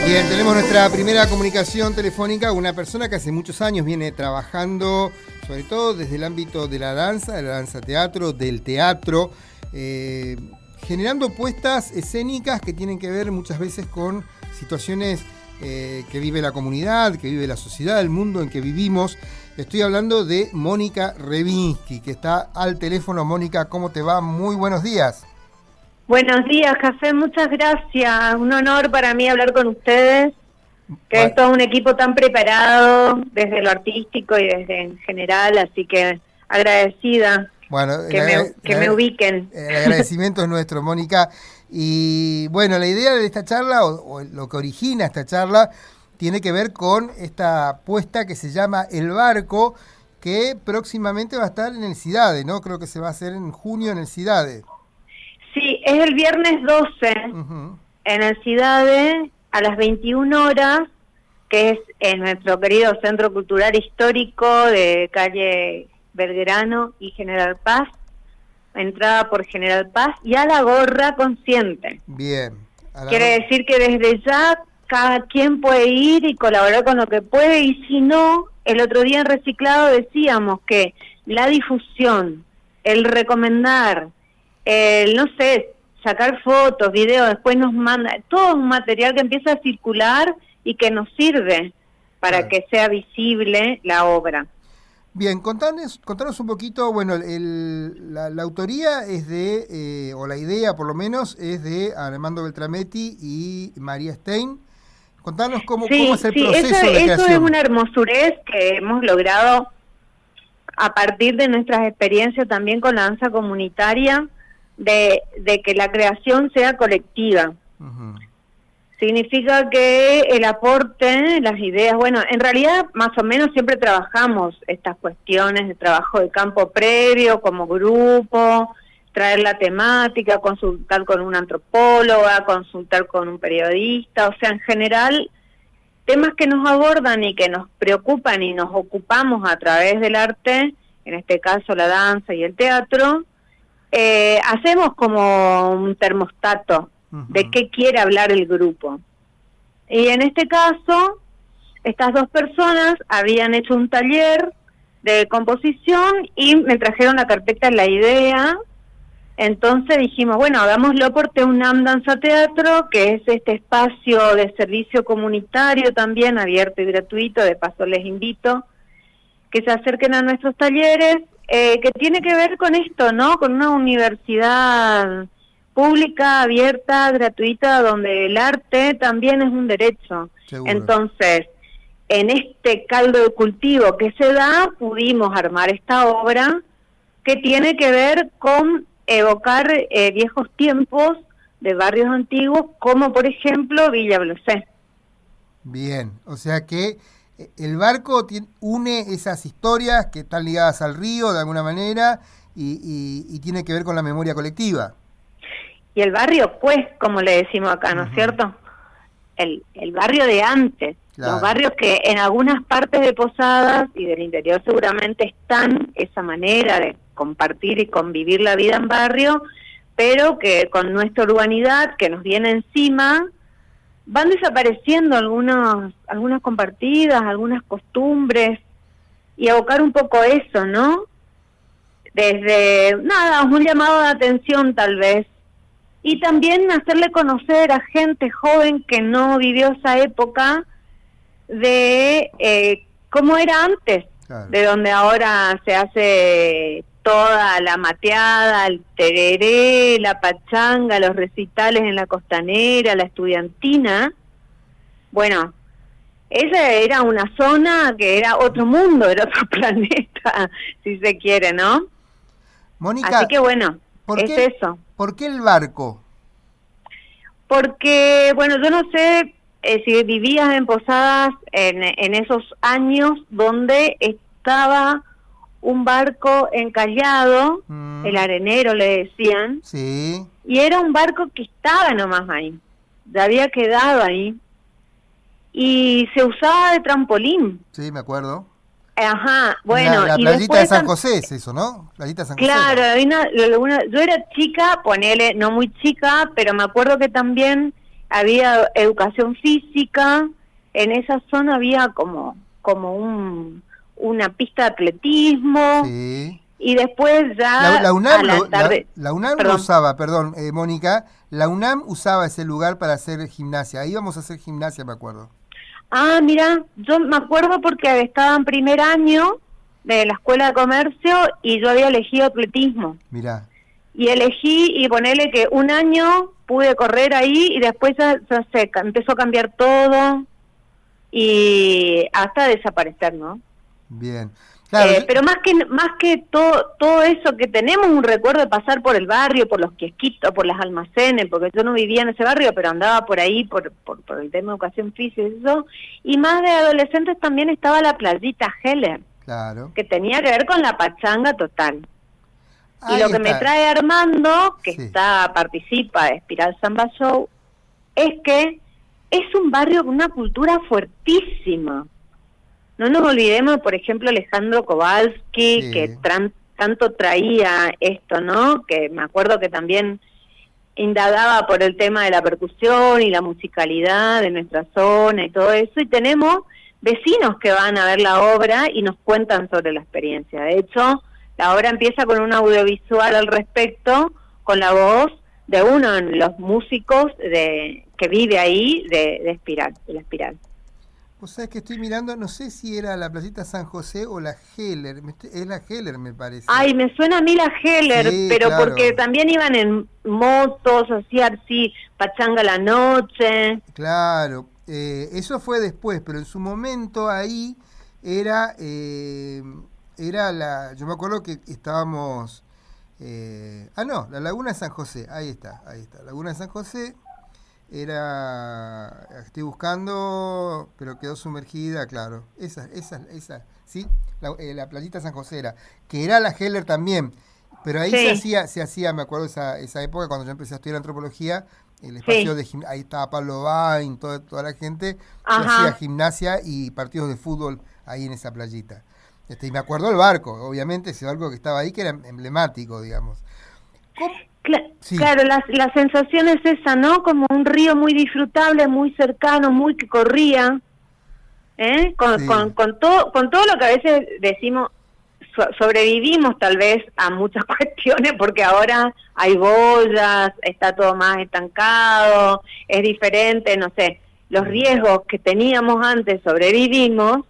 Bien, tenemos nuestra primera comunicación telefónica con una persona que hace muchos años viene trabajando, sobre todo desde el ámbito de la danza teatro, del teatro, generando puestas escénicas que tienen que ver muchas veces con situaciones que vive la comunidad, que vive la sociedad, el mundo en que vivimos. Estoy hablando de Mónica Revinsky, que está al teléfono. Mónica, ¿cómo te va? Muy buenos días. Buenos días, José, muchas gracias. Un honor para mí hablar con ustedes, que es todo un equipo tan preparado desde lo artístico y desde en general, así que agradecida que me ubiquen. El agradecimiento es nuestro, Mónica. Y bueno, la idea de esta charla, o lo que origina esta charla, tiene que ver con esta puesta que se llama El Barco, que próximamente va a estar en el Cidade, ¿no? Creo que se va a hacer en junio en el Cidade. Sí, es el viernes 12 en el Cidade a las 21 horas, que es en nuestro querido Centro Cultural Histórico de calle Belgrano y General Paz, entrada por General Paz, y a la gorra consciente. Bien. Quiere decir que desde ya cada quien puede ir y colaborar con lo que puede, y si no, el otro día en Reciclado decíamos que la difusión, el recomendar, no sé, sacar fotos, videos, después nos manda, todo un material que empieza a circular y que nos sirve para que sea visible la obra. Bien, contanos un poquito, bueno, la autoría es de, o la idea por lo menos, es de Armando Beltrametti y María Stein. Contanos cómo es el proceso de creación. Eso es una hermosurez que hemos logrado a partir de nuestras experiencias también con la danza comunitaria, de que la creación sea colectiva. Significa que el aporte, las ideas, bueno, en realidad más o menos siempre trabajamos estas cuestiones de trabajo de campo previo, como grupo, traer la temática, consultar con una antropóloga, consultar con un periodista, o sea, en general, temas que nos abordan y que nos preocupan y nos ocupamos a través del arte, en este caso la danza y el teatro. Hacemos como un termostato de qué quiere hablar el grupo. Y en este caso, estas dos personas habían hecho un taller de composición y me trajeron la carpeta la idea. Entonces dijimos, bueno, hagámoslo por TEUNAM Danza Teatro, que es este espacio de servicio comunitario también, abierto y gratuito. De paso les invito que se acerquen a nuestros talleres, que tiene que ver con esto, ¿no? Con una universidad pública, abierta, gratuita, donde el arte también es un derecho. Seguro. Entonces, en este caldo de cultivo que se da, pudimos armar esta obra que tiene que ver con evocar viejos tiempos de barrios antiguos, como por ejemplo Villa Blosé. Bien, o sea que el barco une esas historias que están ligadas al río de alguna manera y tiene que ver con la memoria colectiva. Y el barrio, pues, como le decimos acá, ¿no es cierto? El barrio de antes, claro. Los barrios que en algunas partes de Posadas y del interior seguramente están esa manera de compartir y convivir la vida en barrio, pero que con nuestra urbanidad que nos viene encima, van desapareciendo algunas compartidas, algunas costumbres, y abocar un poco eso, ¿no? Desde, un llamado de atención tal vez, y también hacerle conocer a gente joven que no vivió esa época de cómo era antes, claro. De donde ahora se hace toda la mateada, el tereré, la pachanga, los recitales en la costanera, la estudiantina. Bueno, esa era una zona que era otro mundo, era otro planeta, si se quiere, ¿no? Mónica, así que bueno, eso. ¿Por qué el barco? Porque, bueno, yo no sé si vivías en Posadas en esos años donde estaba un barco encallado, el arenero le decían, sí. Y era un barco que estaba nomás ahí, ya había quedado ahí, y se usaba de trampolín. Sí, me acuerdo. Ajá, bueno. La playita de San José es eso, ¿no? Playita de San José. Claro, yo era chica, ponele, no muy chica, pero me acuerdo que también había educación física, en esa zona había como una pista de atletismo, Sí. y después ya La UNAM, a la tarde... la UNAM lo Perdón. usaba, perdón, Mónica, la UNAM usaba ese lugar para hacer gimnasia. Ahí íbamos a hacer gimnasia, me acuerdo. Ah, mira, yo me acuerdo porque estaba en primer año de la escuela de comercio y yo había elegido atletismo. Mirá. Y elegí, y ponele que un año pude correr ahí y después ya se empezó a cambiar todo y hasta desaparecer, ¿no? Bien. Claro, Pero más que todo eso que tenemos un recuerdo de pasar por el barrio, por los kiosquitos, por las almacenes, porque yo no vivía en ese barrio, pero andaba por ahí por el tema de educación física y eso. Y más de adolescentes también estaba la playita Heller, claro. que tenía que ver con la pachanga total. Y Ahí lo que me está. trae Armando, que Sí. participa de Espiral Samba Show, es que es un barrio con una cultura fuertísima. No nos olvidemos, por ejemplo, Alejandro Kowalski, Sí. que tanto traía esto, ¿no? Que me acuerdo que también indagaba por el tema de la percusión y la musicalidad de nuestra zona y todo eso, y tenemos vecinos que van a ver la obra y nos cuentan sobre la experiencia. De hecho, la obra empieza con un audiovisual al respecto, con la voz de uno de los músicos que vive ahí de la Espiral. Vos sabés que estoy mirando, no sé si era la Placita San José o la Heller. Es la Heller, me parece. Ay, me suena a mí la Heller, Sí, pero claro. porque también iban en motos, hacían así, pachanga la noche. Claro. Eso fue después, pero en su momento ahí era, yo me acuerdo que estábamos, no, la Laguna de San José, ahí está, Laguna de San José. Estoy buscando, pero quedó sumergida, claro. Esa, sí, la playita San José era, que era la Heller también, pero ahí Sí. se hacía, me acuerdo esa época cuando yo empecé a estudiar antropología, el espacio Sí. ahí estaba Pablo Bain, toda la gente, se Ajá. hacía gimnasia y partidos de fútbol ahí en esa playita. Y me acuerdo el barco, obviamente ese barco que estaba ahí que era emblemático, digamos. ¿Cómo? Sí. Claro, la sensación es esa, ¿no? Como un río muy disfrutable, muy cercano, muy que corría, ¿eh? Sí. Con todo lo que a veces decimos, sobrevivimos tal vez a muchas cuestiones, porque ahora hay boyas, está todo más estancado, es diferente, no sé, los riesgos que teníamos antes sobrevivimos,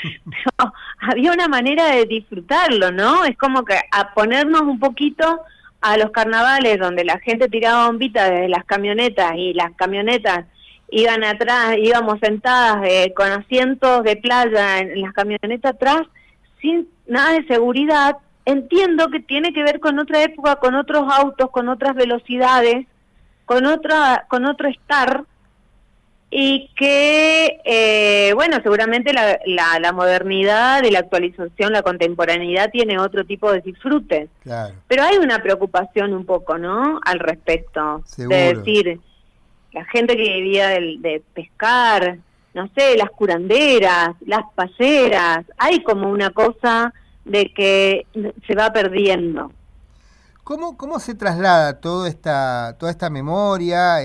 pero había una manera de disfrutarlo, ¿no? Es como que a ponernos un poquito a los carnavales donde la gente tiraba bombitas desde las camionetas y las camionetas iban atrás, íbamos sentadas con asientos de playa en las camionetas atrás, sin nada de seguridad. Entiendo que tiene que ver con otra época, con otros autos, con otras velocidades, con otro estar, y que, bueno, seguramente la modernidad y la actualización, la contemporaneidad tiene otro tipo de disfrutes. Claro. Pero hay una preocupación un poco, ¿no?, al respecto. Seguro. De decir, la gente que vivía de pescar, no sé, las curanderas, las payeras, hay como una cosa de que se va perdiendo. ¿Cómo se traslada toda esta memoria,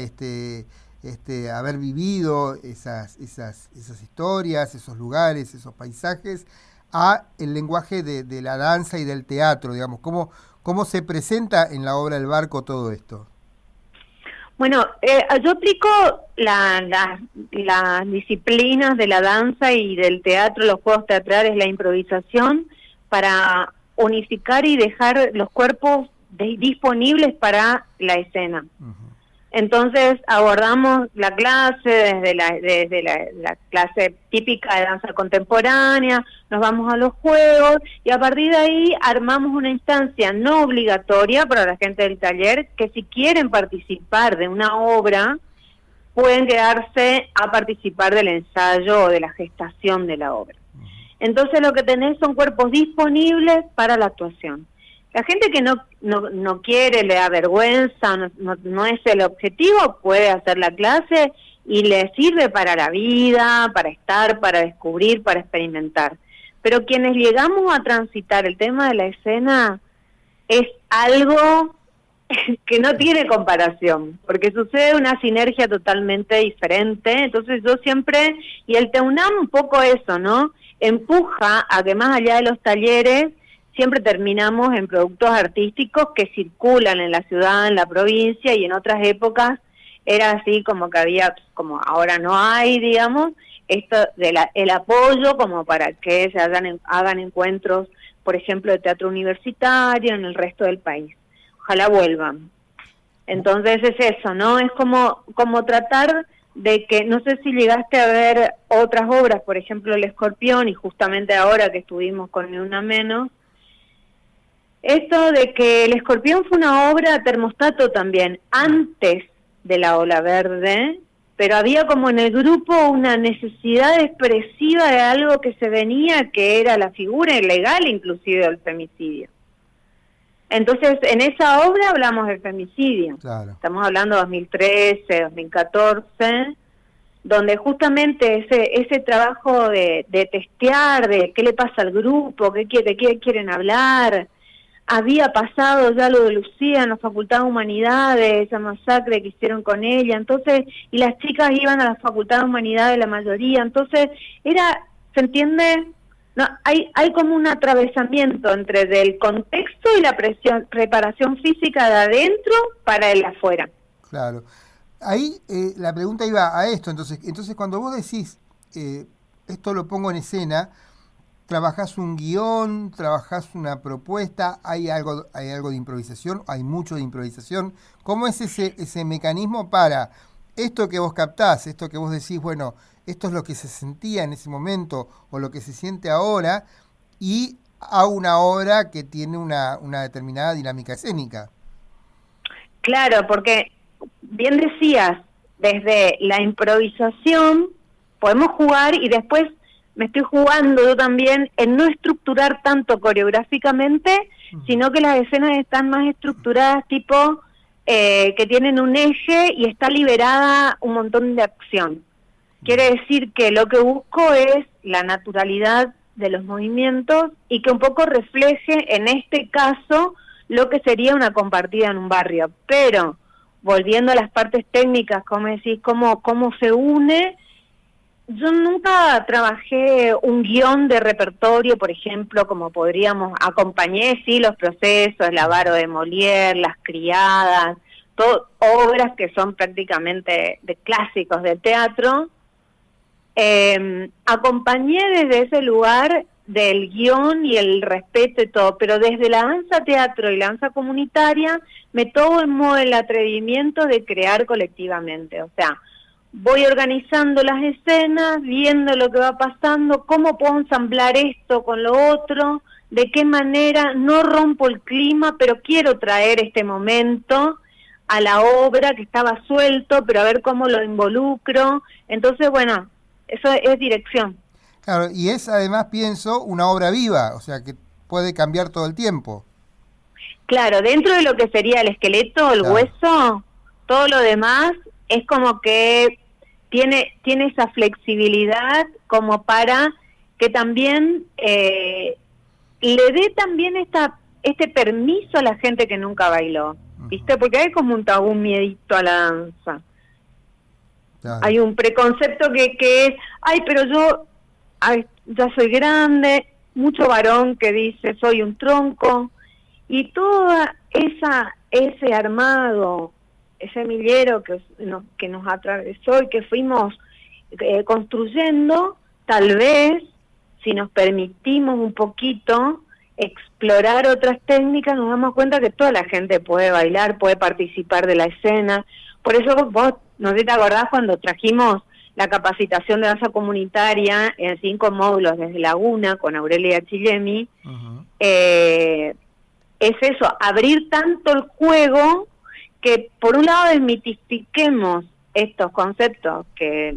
haber vivido esas historias, esos lugares, esos paisajes, a el lenguaje de la danza y del teatro, digamos? ¿Cómo se presenta en la obra El Barco todo esto? Bueno, yo aplico las disciplinas de la danza y del teatro, los juegos teatrales, la improvisación, para unificar y dejar los cuerpos disponibles para la escena. Uh-huh. Entonces abordamos la clase desde la clase típica de danza contemporánea, nos vamos a los juegos y a partir de ahí armamos una instancia no obligatoria para la gente del taller, que si quieren participar de una obra pueden quedarse a participar del ensayo o de la gestación de la obra. Entonces lo que tenés son cuerpos disponibles para la actuación. La gente que no quiere, le da vergüenza, no es el objetivo, puede hacer la clase y le sirve para la vida, para estar, para descubrir, para experimentar. Pero quienes llegamos a transitar el tema de la escena es algo que no tiene comparación, porque sucede una sinergia totalmente diferente. Entonces yo siempre, y el TEUNAM un poco eso, ¿no? Empuja a que más allá de los talleres, siempre terminamos en productos artísticos que circulan en la ciudad, en la provincia, y en otras épocas era así como que había, como ahora no hay, digamos, esto el apoyo como para que se hagan encuentros, por ejemplo, de teatro universitario en el resto del país. Ojalá vuelvan. Entonces es eso, ¿no? Es como tratar de que, no sé si llegaste a ver otras obras, por ejemplo El Escorpión, y justamente ahora que estuvimos con Ni Una Menos, esto de que El Escorpión fue una obra termostato también, antes de la Ola Verde, pero había como en el grupo una necesidad expresiva de algo que se venía, que era la figura ilegal inclusive del femicidio. Entonces, en esa obra hablamos del femicidio. Claro. Estamos hablando de 2013, 2014, donde justamente ese trabajo de testear, de qué le pasa al grupo, de qué quieren hablar. Había pasado ya lo de Lucía en la Facultad de Humanidades, esa masacre que hicieron con ella. Entonces, y las chicas iban a la Facultad de Humanidades, la mayoría. Entonces, ¿se entiende? No, hay como un atravesamiento entre del contexto y la preparación física de adentro para el afuera. Claro. Ahí la pregunta iba a esto, entonces cuando vos decís, esto lo pongo en escena, ¿trabajás un guión, trabajás una propuesta, hay algo de improvisación, hay mucho de improvisación? ¿Cómo es ese mecanismo para esto que vos captás, esto que vos decís, bueno, esto es lo que se sentía en ese momento o lo que se siente ahora, y a una obra que tiene una determinada dinámica escénica? Claro, porque bien decías, desde la improvisación podemos jugar, y después me estoy jugando yo también en no estructurar tanto coreográficamente, sino que las escenas están más estructuradas tipo que tienen un eje y está liberada un montón de acción. Quiere decir que lo que busco es la naturalidad de los movimientos y que un poco refleje, en este caso, lo que sería una compartida en un barrio. Pero, volviendo a las partes técnicas, como decís, cómo se une, yo nunca trabajé un guión de repertorio, por ejemplo, como acompañé, sí, los procesos, el Avaro de Molière, Las Criadas, obras que son prácticamente de clásicos del teatro. Acompañé desde ese lugar del guión y el respeto y todo, pero desde la danza teatro y la danza comunitaria me tomo el atrevimiento de crear colectivamente. O sea, voy organizando las escenas, viendo lo que va pasando, cómo puedo ensamblar esto con lo otro, de qué manera no rompo el clima, pero quiero traer este momento a la obra que estaba suelto, pero a ver cómo lo involucro. Entonces, bueno, eso es dirección. Claro, y es además, pienso, una obra viva, o sea, que puede cambiar todo el tiempo. Claro, dentro de lo que sería el esqueleto, el hueso, todo lo demás es como que tiene esa flexibilidad como para que también le dé también este permiso a la gente que nunca bailó, ¿viste? Porque hay como un miedito a la danza. Claro. Hay un preconcepto que es, pero yo ya soy grande, mucho varón que dice soy un tronco, y toda ese armado, ese millero que nos atravesó y que fuimos construyendo, tal vez, si nos permitimos un poquito explorar otras técnicas, nos damos cuenta que toda la gente puede bailar, puede participar de la escena. Por eso vos, no sé si te acordás cuando trajimos la capacitación de danza comunitaria en 5 módulos desde Laguna con Aurelia Chillemi, es eso, abrir tanto el juego que por un lado desmitifiquemos estos conceptos que,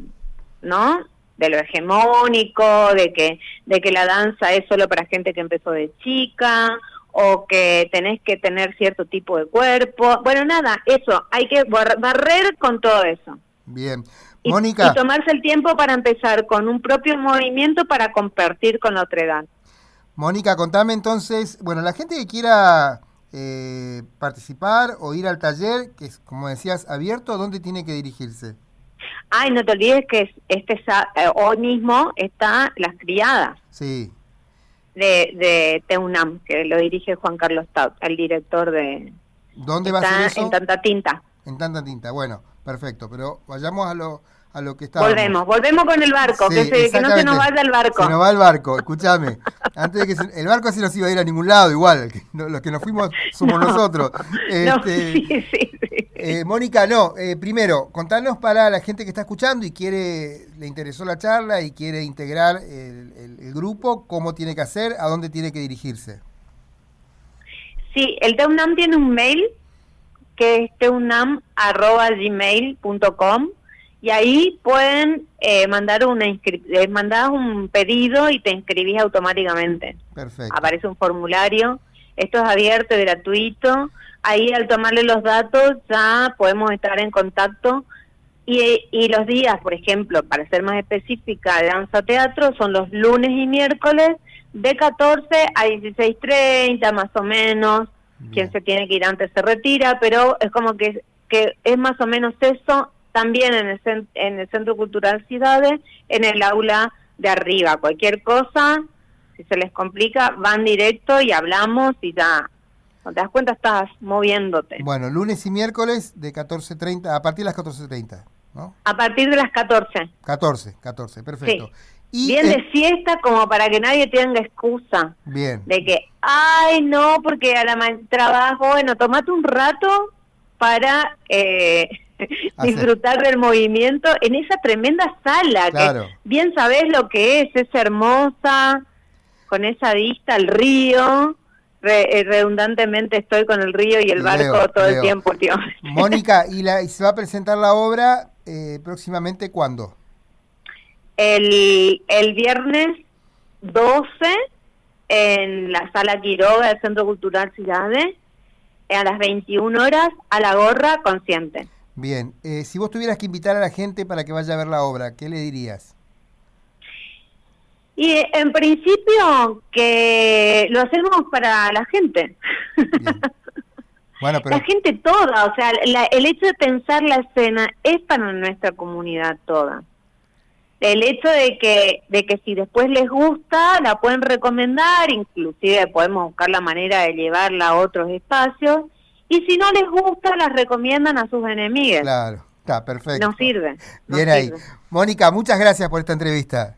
¿no?, de lo hegemónico, de que la danza es solo para gente que empezó de chica, o que tenés que tener cierto tipo de cuerpo. Bueno, nada, eso, hay que barrer con todo eso. Bien. Mónica. Y tomarse el tiempo para empezar con un propio movimiento para compartir con la otra edad. Mónica, contame entonces, bueno, la gente que quiera participar o ir al taller, que es, como decías, abierto, ¿dónde tiene que dirigirse? Ay, no te olvides que hoy mismo está Las Criadas Sí. de TEUNAM, que lo dirige Juan Carlos Taut, el director de... ¿Dónde va a ser eso? En Tanta Tinta. En Tanta Tinta, bueno, perfecto, pero vayamos a lo que estábamos. Volvemos con el barco, Sí, que no se nos vaya el barco. Se nos va el barco, escúchame. Antes de que el barco así no se iba a ir a ningún lado, igual, los que nos fuimos somos nosotros. Sí. Mónica, primero, contanos para la gente que está escuchando y le interesó la charla y quiere integrar el grupo, cómo tiene que hacer, a dónde tiene que dirigirse. Sí, el TEUNAM tiene un mail que es teunam@gmail.com y ahí pueden mandar mandás un pedido y te inscribís automáticamente. Perfecto. Aparece un formulario, esto es abierto y gratuito. Ahí al tomarle los datos ya podemos estar en contacto y los días, por ejemplo, para ser más específica, de danza teatro son los lunes y miércoles de 14 a 16:30 más o menos. Bien. Quien se tiene que ir antes se retira, pero es como que es más o menos eso, también en el Centro Cultural Ciudades, en el aula de arriba. Cualquier cosa, si se les complica, van directo y hablamos y ya. Cuando te das cuenta estás moviéndote. Bueno, lunes y miércoles de 14:30, a partir de las 14:30, ¿no? A partir de las 14. 14, perfecto. Sí. Y bien de siesta, como para que nadie tenga excusa. Bien. De que, ay, no, porque a la trabajo, bueno, tomate un rato para disfrutar del movimiento en esa tremenda sala, claro, que bien sabés lo que es hermosa, con esa vista al río. Redundantemente estoy con el río y el barco todo el tiempo, tío. Mónica, ¿y se va a presentar la obra próximamente cuándo? El viernes 12 en la Sala Quiroga del Centro Cultural Ciudades, a las 21 horas, a la gorra consciente. Bien, si vos tuvieras que invitar a la gente para que vaya a ver la obra, ¿qué le dirías? Y en principio que lo hacemos para la gente. Bien. Bueno, pero... La gente toda, o sea, el hecho de pensar la escena es para nuestra comunidad toda. El hecho de que si después les gusta, la pueden recomendar, inclusive podemos buscar la manera de llevarla a otros espacios, y si no les gusta, las recomiendan a sus enemigos. Claro, está perfecto. Nos sirve. Bien ahí. Mónica, muchas gracias por esta entrevista.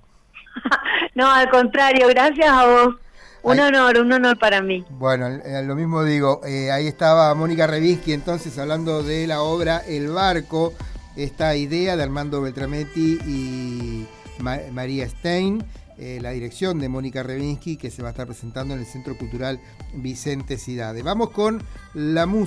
No, al contrario, gracias a vos. Un honor para mí. Bueno, lo mismo digo, ahí estaba Mónica Revinsky entonces hablando de la obra El Barco, esta idea de Armando Beltrametti y María Stein, la dirección de Mónica Revinsky, que se va a estar presentando en el Centro Cultural Vicente Cidade. Vamos con la música.